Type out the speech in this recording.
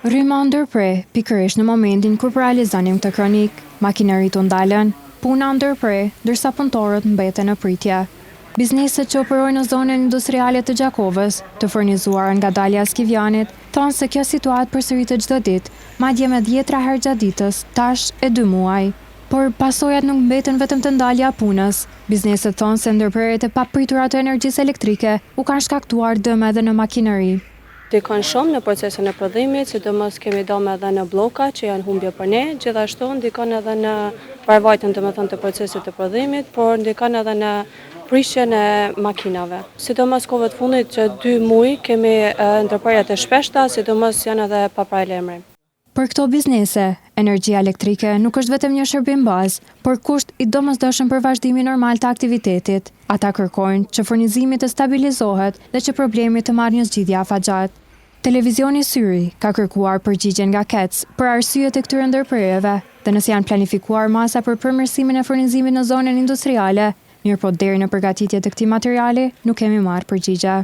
Rryma ndërpre, pikërisht në momentin kur realizonim këtë kronik, makineritë u ndalën, puna ndërpre, ndërsa punëtorët mbeten në pritje. Bizneset që operojnë në zonën industriale të Gjakovës, të furnizuar nga Dalja Skivjanit, thonë se kjo situatë përsëritet çdo ditë, madje me 10 herë gjatë ditës, tash e 2 muaj. Por pasojat nuk mbeten vetëm te ndalja e punës. Bizneset thonë se ndërprerjet e papritura të energjisë elektrike u kanë shkaktuar dëm edhe në makineri. Ndikon shumë në procesin e prodhimit, sidomos kemi dëme edhe në bloka që janë humbje për ne, gjithashtu ndikon edhe në përvojtjen të procesit të prodhimit, por ndikon edhe në prishjen e makinave. Sidomos kohëve të fundit që 2 muaj kemi ndërprerje të shpeshta, sidomos janë edhe pa paralajmërim. Për këto biznese, energjia elektrike nuk është vetëm një shërbim bazë, por kusht i domosdoshëm për vazhdimin normal të aktivitetit. Ata kërkojnë që furnizimi të stabilizohet dhe që problemi të marrë një zgjidhje afatgjatë. Televizioni Syri ka kërkuar përgjigjen nga KEC për arsyet e këtyre ndërprerjeve dhe nëse janë planifikuar masa për përmirësimin e furnizimit në zonën industriale, mirëpo deri në përgatitje të këtij materiali nuk kemi marrë përgjigje.